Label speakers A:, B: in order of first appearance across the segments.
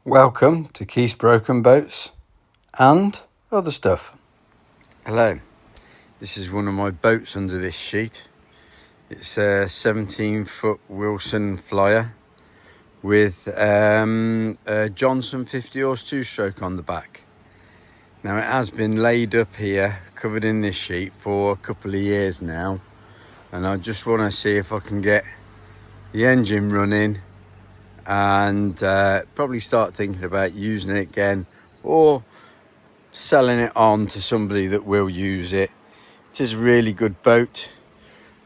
A: Welcome to Keith's Broken Boats and other stuff. Hello, this is one of my boats under this sheet. It's a 17-foot Wilson Flyer with a Johnson 50 horse two-stroke on the back. Now it has been laid up here, covered in this sheet for a couple of years now, and I just want to see if I can get the engine running and probably start thinking about using it again or selling it on to somebody that will use it. It is a really good boat.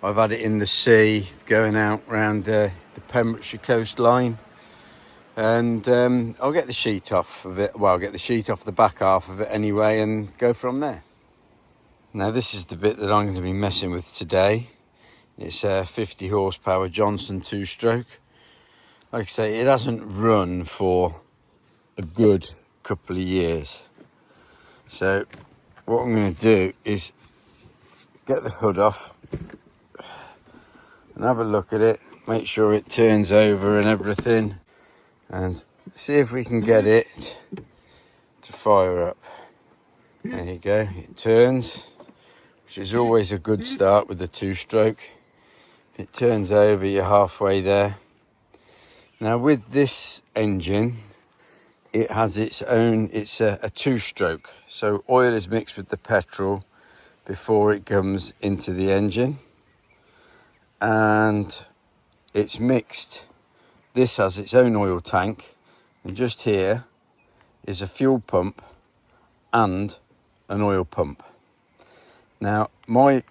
A: I've had it in the sea going out around the Pembrokeshire coastline, and I'll get the sheet off of it. Well, I'll get the sheet off the back half of it anyway and go from there. Now this is the bit that I'm going to be messing with today. It's a 50 horsepower Johnson two-stroke. Like I say, it hasn't run for a good couple of years. So what I'm going to do is get the hood off and have a look at it, make sure it turns over and everything, and see if we can get it to fire up. There you go, it turns, which is always a good start with the two-stroke. If it turns over, you're halfway there. Now with this engine, it has its own, it's a two-stroke, so oil is mixed with the petrol before it comes into the engine, and it's mixed. This has its own oil tank, and just here is a fuel pump and an oil pump. Now my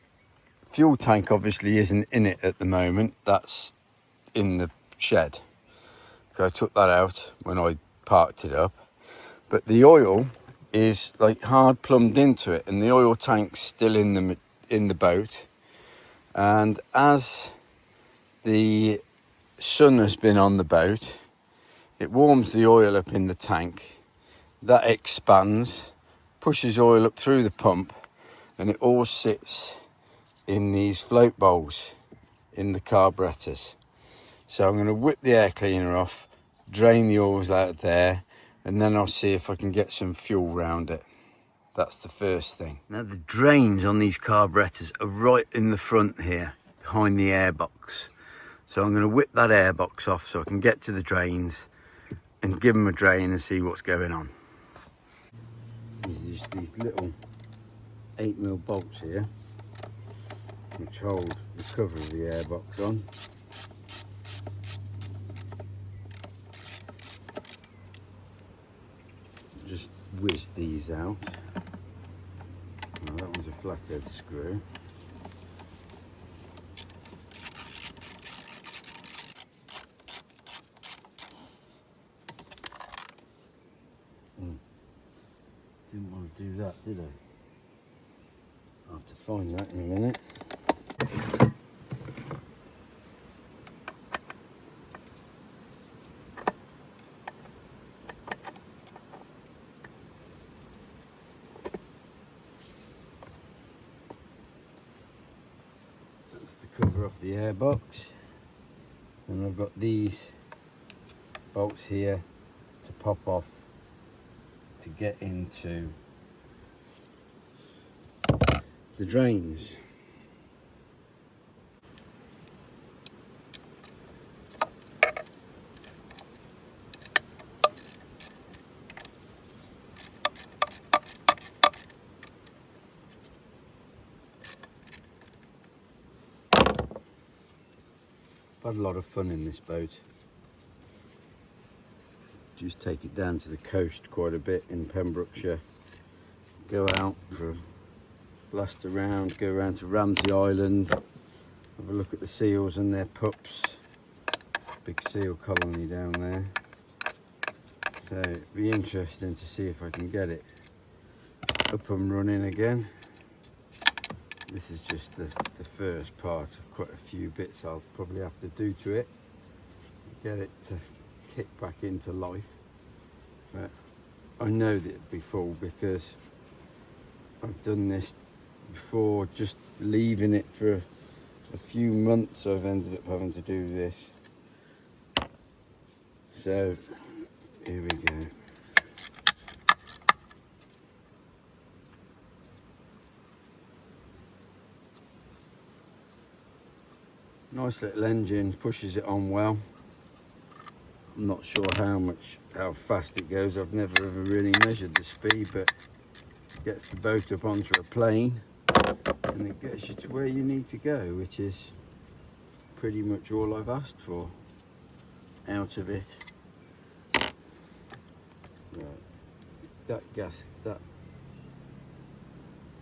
A: fuel tank obviously isn't in it at the moment, that's in the shed. I took that out when I parked it up, but the oil is like hard plumbed into it, and the oil tank's still in the boat. And as the sun has been on the boat, it warms the oil up in the tank. That expands, pushes oil up through the pump, and it all sits in these float bowls in the carburetors. So I'm going to whip the air cleaner off, drain the oils out there, and then I'll see if I can get some fuel round it. That's the first thing. Now the drains on these carburetors are right in the front here, behind the airbox. So I'm going to whip that airbox off so I can get to the drains and give them a drain and see what's going on. These little 8mm bolts here, which hold the cover of the airbox on. Just whiz these out. Now that one's a flathead screw. Didn't want to do that, did I? I'll have to find that in a minute. Cover off the airbox, and I've got these bolts here to pop off to get into the drains. I've had a lot of fun in this boat. Just take it down to the coast quite a bit in Pembrokeshire. Go out for a blast around, go around to Ramsey Island, have a look at the seals and their pups. Big seal colony down there. So it'd be interesting to see if I can get it up and running again. This is just the first part of quite a few bits I'll probably have to do to it. Get it to kick back into life. But I know that it'd be full because I've done this before, just leaving it for a few months. I've ended up having to do this. So Here we go. Nice little engine, pushes it on well. I'm not sure how fast it goes. I've never ever really measured the speed, but it gets the boat up onto a plane and it gets you to where you need to go, which is pretty much all I've asked for out of it. Right. That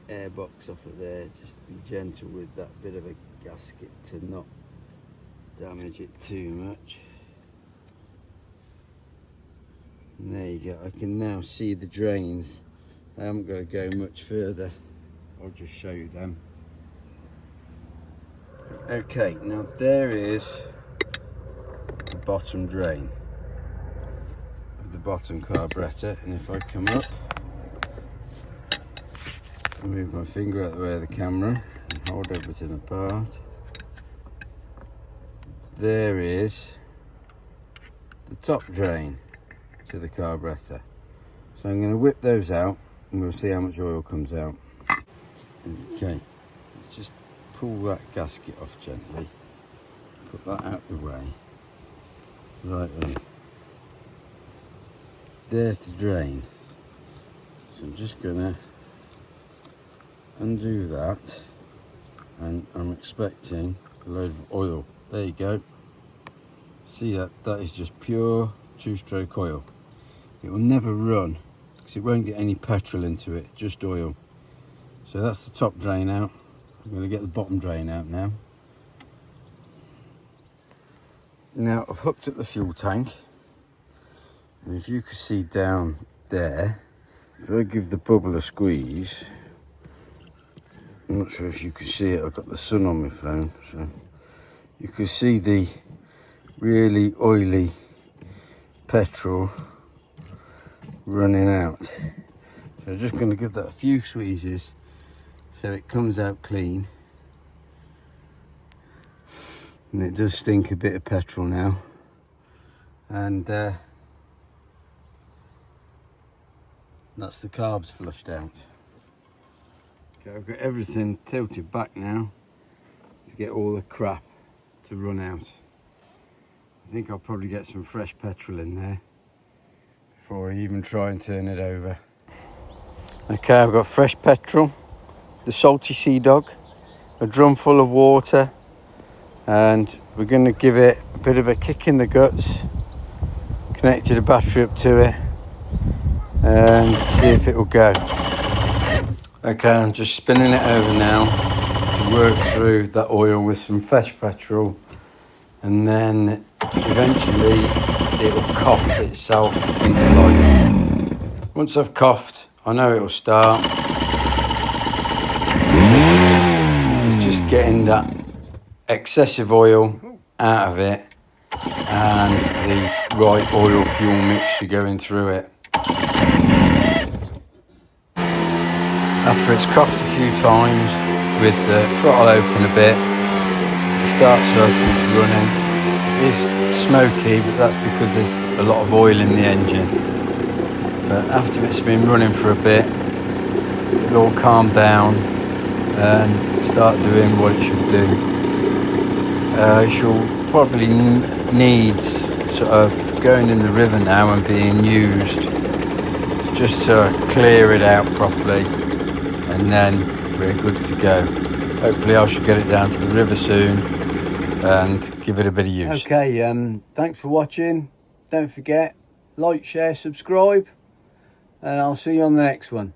A: airbox off of there, just be gentle with that bit of a gasket to not damage it too much. And there you go, I can now see the drains. I haven't got to go much further, I'll just show you them. Okay, now there is the bottom drain of the bottom carburetor, and if I come up, move my finger out of the way of the camera and hold everything apart, there is the top drain to the carburetor. So I'm going to whip those out and we'll see how much oil comes out. Okay, let's just pull that gasket off gently, put that out the way. Right then, there's the drain. So I'm just going to undo that, and I'm expecting a load of oil. There you go. See that? That is just pure two-stroke oil. It will never run because it won't get any petrol into it, just oil. So that's the top drain out. I'm going to get the bottom drain out now. Now I've hooked up the fuel tank, and if you can see down there, if I give the bubble a squeeze, I'm not sure if you can see it, I've got the sun on my phone, so you can see the really oily petrol running out. So I'm just going to give that a few squeezes so it comes out clean. And it does stink a bit of petrol now. And that's the carbs flushed out. Okay, I've got everything tilted back now to get all the crap to run out. I think I'll probably get some fresh petrol in there before I even try and turn it over. Okay, I've got fresh petrol, the Salty Sea Dog, a drum full of water, and we're going to give it a bit of a kick in the guts, connect the battery up to it and see if it will go. Okay, I'm just spinning it over now to work through that oil with some fresh petrol, and then eventually it will cough itself into life. Once I've coughed, I know it will start. It's just getting that excessive oil out of it and the right oil fuel mixture going through it. After it's coughed a few times with the throttle open a bit, it starts up, it's running. It is smoky, but that's because there's a lot of oil in the engine. But after it's been running for a bit, it'll all calm down and start doing what it should do. She'll probably need sort of going in the river now and being used just to clear it out properly, and then we're good to go. Hopefully I should get it down to the river soon and give it a bit of use. Okay, thanks for watching. Don't forget, like, share, subscribe, and I'll see you on the next one.